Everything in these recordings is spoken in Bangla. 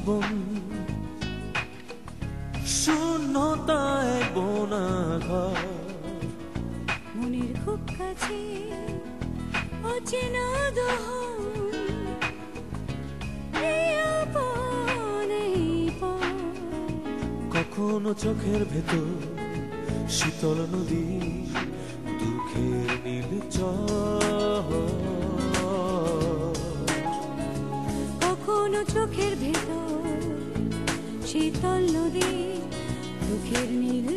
জীবন শূন্যতায় বোনা ঘর, মনের খুব কাছে অচেনা দোহন, কখনো চোখের ভেতর শীতল নদী, দুঃখের নীল কখনো চোখের ভেতর শীতল নদী, দুঃখের নীল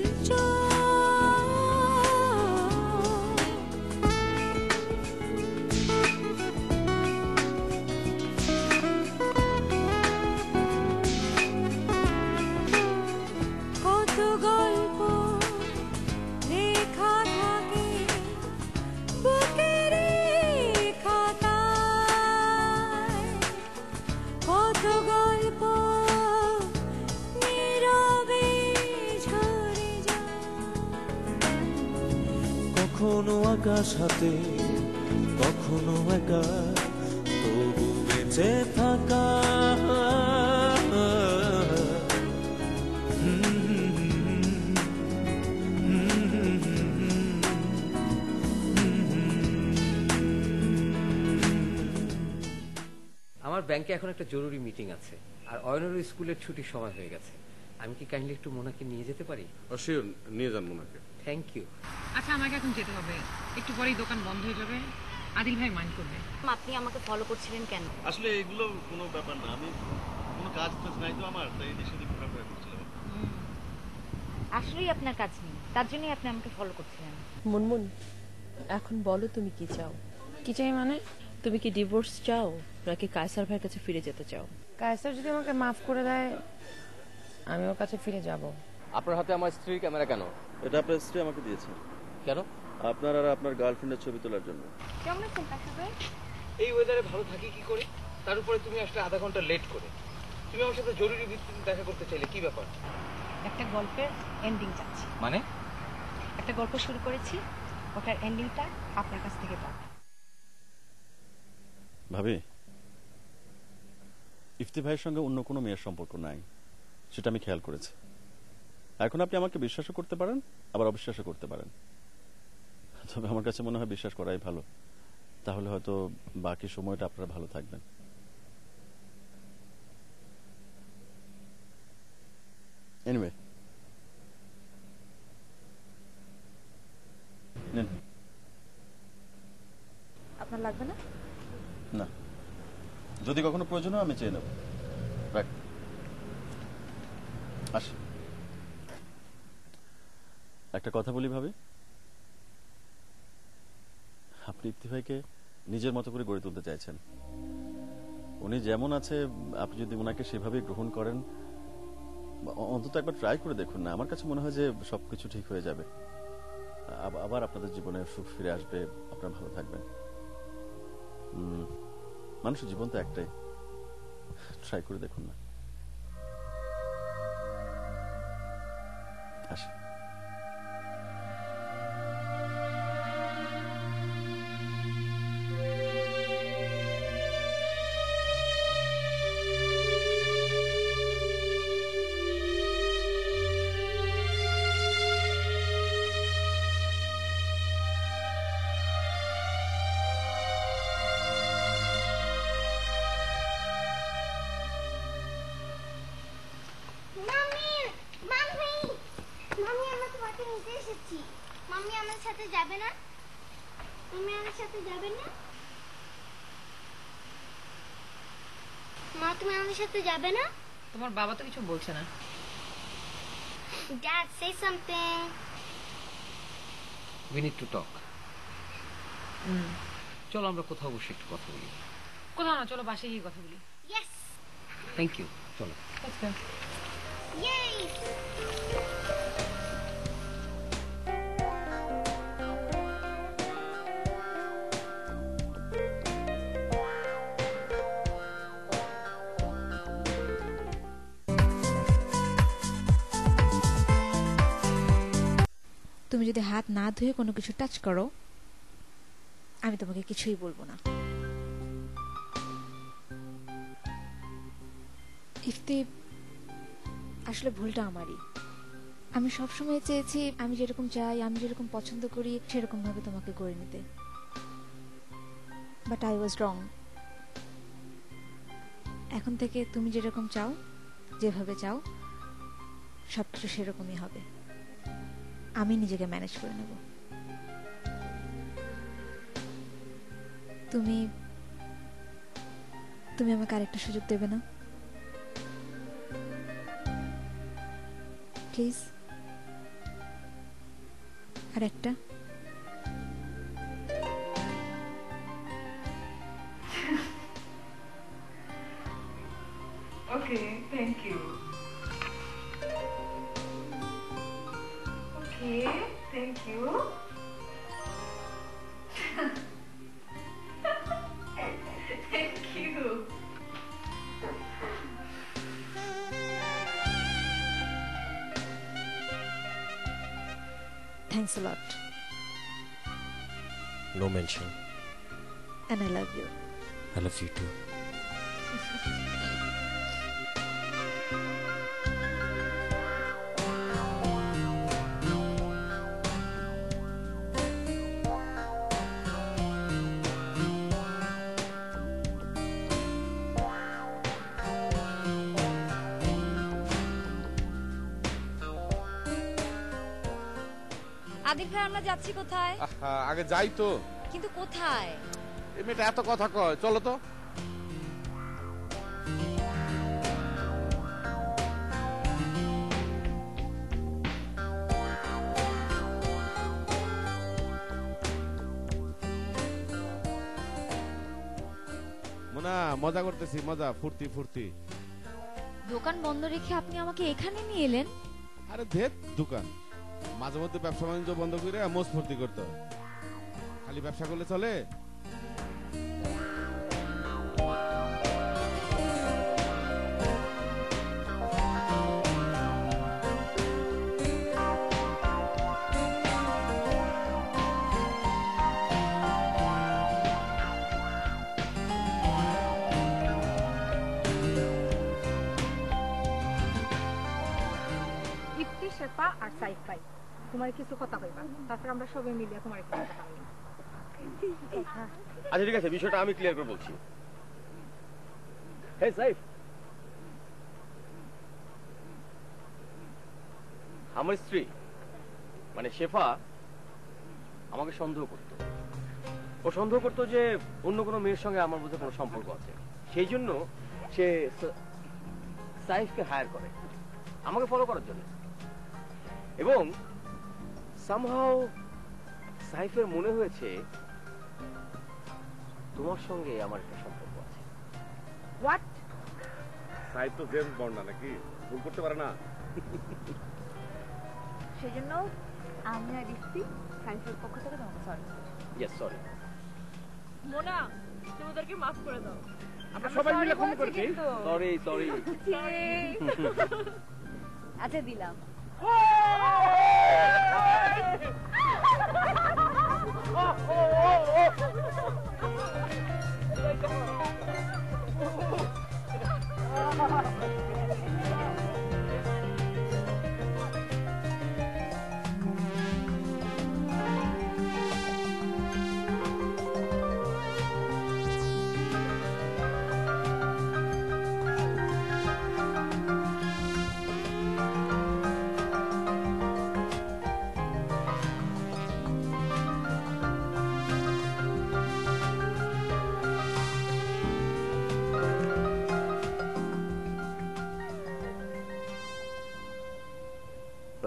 কত গল্প লেখা থাকে বুকের খাতায়, কত গল্প নীরবে ঝরে যায়। কখনো আকাশ হাতে কখনো একা, তবু বেঁচে থাকা। আমার ব্যাংকে এখন একটা জরুরি মিটিং আছে, আর অয়নেরও স্কুলের ছুটির সময় হয়ে গেছে। আমি কি কাইন্ডলি একটু মোনাকে নিয়ে যেতে পারি? শিওর, নিয়ে যান মোনাকে। Thank you. আচ্ছা, আমাকে এখন যেতে হবে, একটু পরেই দোকান বন্ধ হয়ে যাবে। আদিল ভাই মাইন্ড করবে। আপনি আমাকে ফলো করছিলেন কেন? আসলে এগুলো কোনো ব্যাপার না, আমি কোনো কাজ টাজ নাই তো আমার, তাই এদিক সেদিক ঘোরাফেরা করছিলাম। আসলেই আপনার কাজ নেই, তার জন্যই আপনি আমাকে ফলো করছিলেন। মুনমুন, এখন বলো তুমি কি চাও? কি চাই মানে? তুমি কি ডিভোর্স চাও নাকি কায়সার ভাইয়ের কাছে ফিরে যেতে চাও? কায়সার যদি আমাকে মাফ করে দেয় আমি ওর কাছে ফিরে যাব। আপনার হাতে আমার স্ত্রীর ক্যামেরা কেন? এটা আপনার স্ত্রী আমাকে দিয়েছে। কেন? আপনার আর আপনার গার্লফ্রেন্ডের ছবি তোলার জন্য। কেমন আছেন কাশি ভাই? এই ওয়েদারে ভালো থাকি কি করে? তার উপরে তুমি আসলে আধা ঘন্টা লেট করে। তুমি আমার সাথে জরুরি ভিত্তিতে দেখা করতে চাইলে, কি ব্যাপার? একটা গল্পের এন্ডিং চাচ্ছি। মানে? একটা গল্প শুরু করেছি, ওটার এন্ডিংটা আপনার কাছ থেকে পাবো। ভাবি, ইফতি ভাইয়ের সঙ্গে অন্য কোনো মেয়ের সম্পর্ক নাই, সেটা আমি খেয়াল করেছি। এখন আপনি আমাকে বিশ্বাসও করতে পারেন, আবার অবিশ্বাসও করতে পারেন। তবে আমার কাছে মনে হয় বিশ্বাস করাই ভালো, তাহলে হয়তো বাকি সময়টা আপনারা ভালো থাকবেন। এনিওয়ে, আপনার লাগবে না? না, যদি কখনো প্রয়োজন হয় আমি চেয়ে নেব। রাখ, আসি। একটা কথা বলি ভাবি, আপনি ইফতি ভাইকে নিজের মতো করে গড়ে তুলতে চাইছেন। উনি যেমন আছে আপনি যদি ওনাকে সেভাবেই গ্রহণ করেন, অন্তত একবার ট্রাই করে দেখুন না। আমার কাছে মনে হয় যে সবকিছু ঠিক হয়ে যাবে, আবার আপনাদের জীবনে সুখ ফিরে আসবে, আপনারা ভালো থাকবেন। মানুষের জীবন তো একটাই, ট্রাই করে দেখুন না। আসি। মাম্মি আমার সাথে যাবে না? তুমি আমার সাথে যাবে না? মা, তুমি আমার সাথে যাবে না? তোমার বাবা তো কিছু বলছে না। Dad, say something. We need to talk. চলো আমরা কোথাও বসে একটু কথা বলি। কোথাও না, চলো বাসায় গিয়ে কথা বলি। Yes. থ্যাংক ইউ, চলো। Yay. তুমি যদি হাত না ধুয়ে কোনো কিছু টাচ করো, আমি তোমাকে কিছুই বলবো না। ইফতি, আসলে ভুলটা আমারই। আমি সবসময় চেয়েছি আমি যেরকম চাই, আমি যেরকম পছন্দ করি সেরকম ভাবে তোমাকে করে নিতে, বাট আই ওয়াজ রং। এখন থেকে তুমি যেরকম চাও, যেভাবে চাও, সবকিছু সেরকমই হবে। আমি নিজেকে ম্যানেজ করে নেব। তুমি তুমি আমাকে আরেকটা সুযোগ দেবে না প্লিজ? আরেকটা। Okay, thank you. Okay, thank you. Thank you. Thanks a lot. No mention. And I love you. I love you too. Adil ভাই, আমরা যাচ্ছি কোথায়? আগে যাই তো। কিন্তু কোথায়? এই মেয়েটা এত কথা কয়, চলো তো। মোনা, মজা করতেছি, মজা, ফুর্তি ফুর্তি। দোকান বন্ধ রেখে আপনি আমাকে এখানে নিয়ে এলেন? আরে ধেত দোকান, মাঝে মধ্যে ব্যবসা বাণিজ্য বন্ধ করে মোজ ফুর্তি করতে হয়। খালি ব্যবসা করলে চলে? ইফতি, শেফা আর সাইফ ভাই, তোমার কিছু কথা কইবা, তারপর আমরা সবাই মিলে তোমার কিছু কথা বলবো। আচ্ছা ঠিক আছে, বিষয়টা আমি ক্লিয়ার করে বলছি। হে সাইফ, আমার স্ত্রী মানে শেফা আমাকে সন্দেহ করত। ও সন্দেহ করত যে অন্য কোনো মেয়ের সঙ্গে আমার মধ্যে কোনো সম্পর্ক আছে। সেই জন্য সে সাইফকে হায়ার করে আমাকে ফলো করার জন্য। এবং সামহাও সাইফের মনে হয়েছে তোমার সঙ্গে আমার একটা সম্পর্ক আছে। হোয়াট? সাইফ তো জেমস বন্ড না, নাকি? ভুল করতে পারে না। সেজন্য আমি আর ইফতি সাইফের পক্ষ থেকে তোমাকে সরি। Yes, sorry. মোনা, তুমি ওদেরকে মাফ করে দাও। আমরা সবাই মিলে ক্ষমা করে দিই। Sorry sorry. আচ্ছা, দিলাম।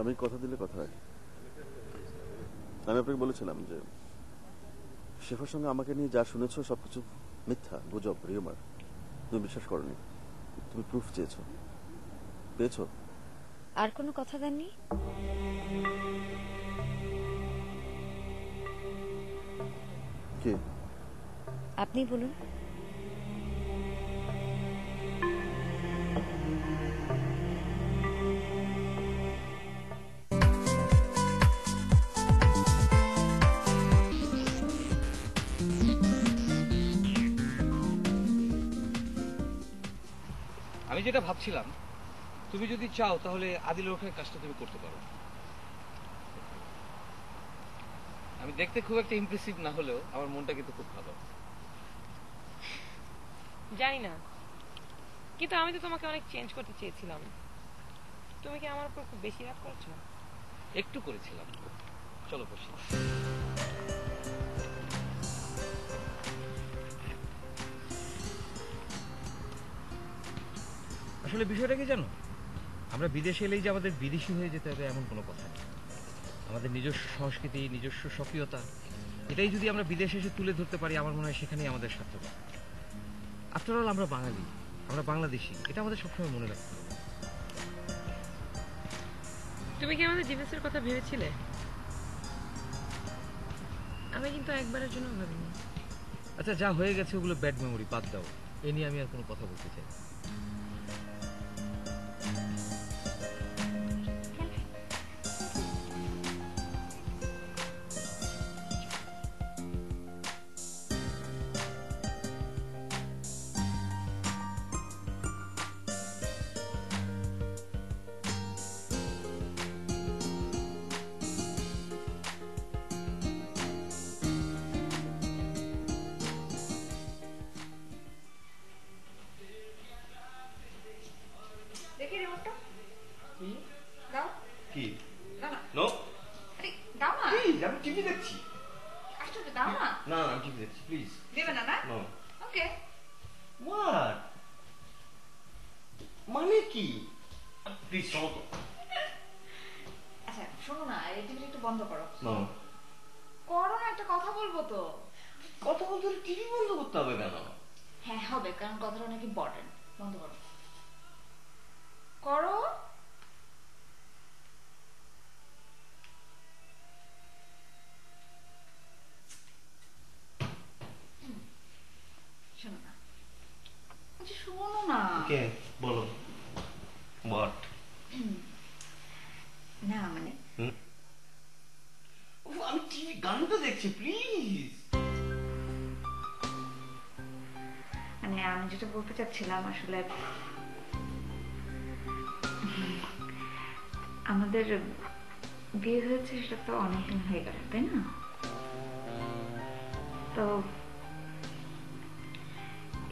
আমি কথা দিলে কথা রাখি। আমি আপনাকে বলেছিলাম যে শেফার সঙ্গে আমাকে নিয়ে যা শুনেছো সবকিছু মিথ্যা, গুজব, রিউমার। তুমি বিশ্বাস করনি, তুমি প্রুফ চেয়েছো, পেয়েছো। আর কোনো কথা দেননি? কে? আপনি বলুন। আমি যেটা ভাবছিলাম, তুমি যদি চাও তাহলে আদিলের ওখানে কাজটা তুমি করতে পারো। আমি দেখতে খুব একটা ইমপ্রেসিভ না হলেও আমার মনটা কিন্তু খুব ভালো। জানি না, কিন্তু আমি তো তোমাকে অনেক চেঞ্জ করতে চেয়েছিলাম। তুমি কি আমার উপর খুব বেশি রাগ করছো? একটু করেছিলাম। চলো বসি। আসলে বিষয়টা কি জানো, আমরা বিদেশে এলেই যে আমাদের বিদেশি হয়ে যেতে হবে এমন কোনো কথা নেই। আমাদের নিজস্ব সংস্কৃতি, নিজস্ব স্বকীয়তা, এটাই যদি আমরা বিদেশে এসে তুলে ধরতে পারি, আমার মনে হয় সেখানেই আমাদের সার্থকতা। আফটার অল আমরা বাঙালি, আমরা বাংলাদেশি, এটা আমাদের সবসময় মনে রাখতে হবে। তুমি কি আমাদের ডিভোর্সের কথা ভেবেছিলে? আমি কিন্তু একবারের জন্য ভাবিনি। আচ্ছা, যা হয়ে গেছে ওগুলো ব্যাড মেমোরি, বাদ দাও। এ নিয়ে আমি আর কোনো কথা বলতে চাই না। দেখি রিমোটটা দাও। কি? দাও না। নো, আরে দাও না। প্লিজ, আমি টিভি দেখছি। আশ্চর্য, দাও না। না, আমি টিভি দেখছি, প্লিজ। দেবে না? না নো। ওকে। হোয়াট মানে কি? প্লিজ শোনো তো। আচ্ছা শোনো না, এই টিভিটা একটু বন্ধ করো। নো, করো না, একটা কথা বলবো তো। কথা বলতে হলে টিভি বন্ধ করতে হবে কেন? হ্যাঁ হবে, কারণ কথাটা অনেক ইম্পর্টেন্ট। বন্ধ করো। করো। শোনো না, আচ্ছা শোনো না। কে বলো? হোয়াট? না মানে আমি টিভি গানটা দেখছি, প্লিজ। মানে আমি যেটা বলতে চাচ্ছিলাম আসলে, আমাদের বিয়ে হয়েছে সেটা তো অনেকদিন হয়ে গেল, তাই না? তো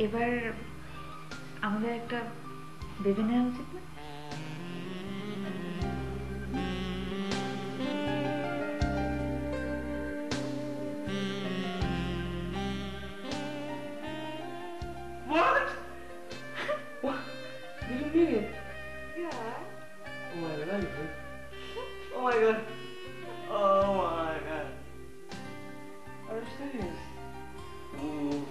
এবার আমাদের একটা বেবি নেওয়া উচিত না? What? What? Did you mean it? Yeah. Oh my god. Oh my god. Oh my god. Are you serious? Ooh.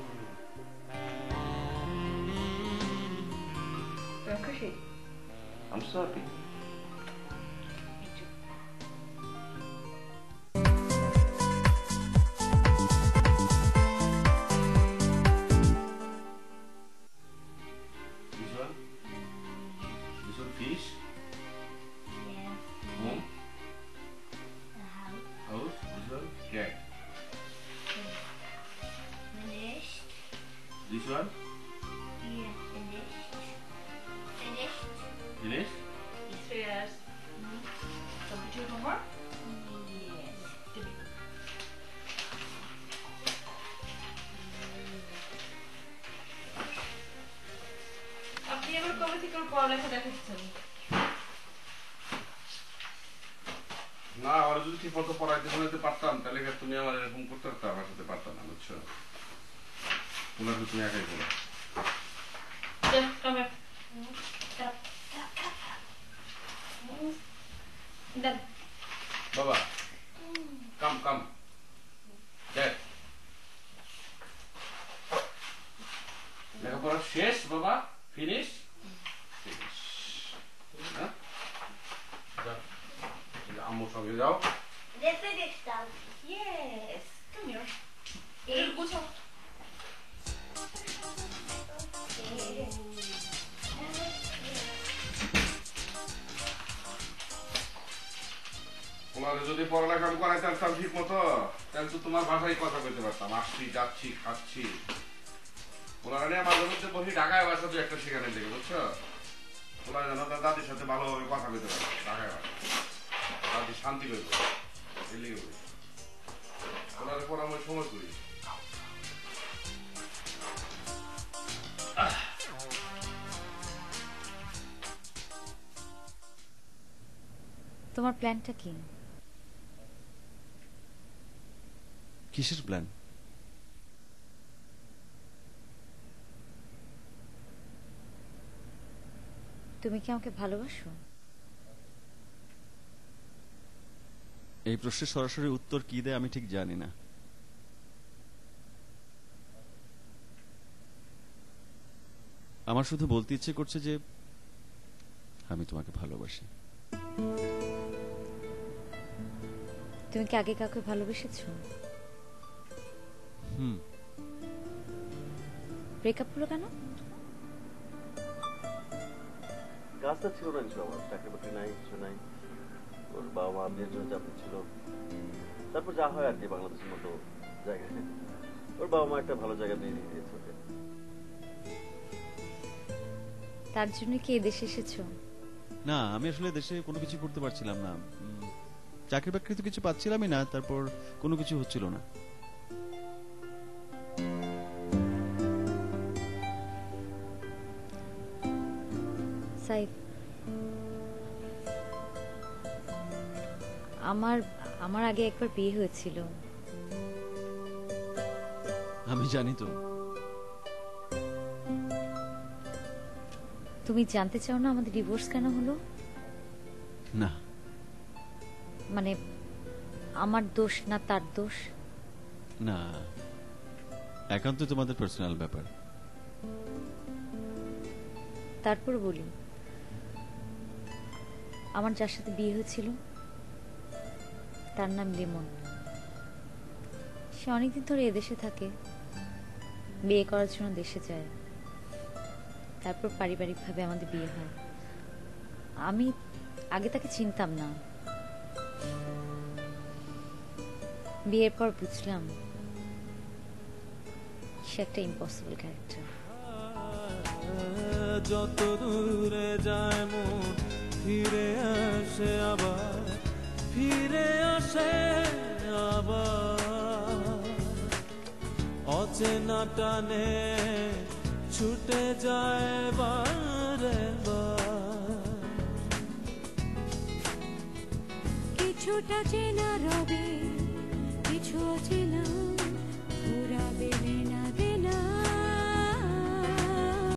You're খুশি? I'm so happy. Fish? Yes. Home? A house. House? This one? Cat. Finished. This one? Yeah, finished. Finished. Finished? Yes. Complete your homework? Yes. আপনি এবার কবে থেকে ওর পড়ালেখা দেখাচ্ছেন? না, আর যদি ঠিক মতো পড়াইতে শোনাতে পারতাম তাহলে কি তুমি আমার এরকম করতে পারতাম, আমার সাথে পারতাম না, বুঝছো? তোমার তুমি একাই বলো। বাবা কাম কাম দেখ, লেখাপড়া শেষ বাবা, ফিনিশ। হ্যাঁ, আম্মুর সঙ্গে যাও। They're finished now. Yes. Come here. এর গুছো। তোমার যদি পড়ালেখা আমি করাইতে পারতাম ঠিক মতো, তাহলে তো তোমার ভাষায় কথা বলতে পারতাম। আসছি, যাচ্ছি, খাচ্ছি। ওনারা নিয়ে মাঝে মধ্যে বসি ঢাকায় বাসা তো একটা সেখানে থেকে, বুঝছো? তোলা যেন তার দাদির সাথে ভালোভাবে কথা বলতে পারে, ঢাকায় পারে, দাদি শান্তি করবে, এর লিগে বলি। ওনার পর আমি সময় করি। তোমার প্ল্যানটা কি? কিসের প্ল্যান? তুমি কি আমাকে ভালোবাসো? এই প্রশ্নের সরাসরি উত্তর কি দেয় আমি ঠিক জানি না। আমার শুধু বলতে ইচ্ছে করছে যে আমি তোমাকে ভালোবাসি। তুমি কি আগে কাউকে ভালোবেসেছো? ব্রেকআপ হলো কেন? কাজটা ছিল না কিছু, আমার চাকরি বাকরি নাই, কিছু নাই, ওর বাবা মা বিয়ের জন্য চাপ ছিল, তারপর যা হয় আর কি বাংলাদেশের মতো জায়গায় ওর বাবা মা একটা ভালো জায়গা বিয়ে দিয়ে দিয়েছে ওকে। তার জন্য কি এদেশে এসেছো? না, আমি আসলে দেশে কোনো কিছু করতে পারছিলাম না, চাকরি বাকরি তো কিছু পাচ্ছিলামই না, তারপর কোনো কিছু হচ্ছিল না। সাইফ, আমার আগে একবার বিয়ে হয়েছিল। আমি জানি তো। তুমি জানতে চাও না আমাদের ডিভোর্স কেন হলো? না, মানে আমার দোষ না তার দোষ? না, একান্ত তোমাদের পার্সোনাল ব্যাপার। তারপর বলি, আমার যার সাথে বিয়ে হয়েছিল তার নাম লিমন। সে অনেকদিন ধরে এদেশে থাকে, বিয়ে করার জন্য দেশে যায়, তারপর পারিবারিকভাবে আমাদের বিয়ে হয়। আমি আগে তাকে চিনতাম না, বিয়ের পর বুঝলাম সে একটা ইম্পসিবল ক্যারেক্টার। যত দূরে যায় মন ফিরে আসে আবার, ফিরে আসে আবার, অচেনা টানে ছুটে যায় বারে বার। কিছুটা চেনা রবে, কিছু অচেনা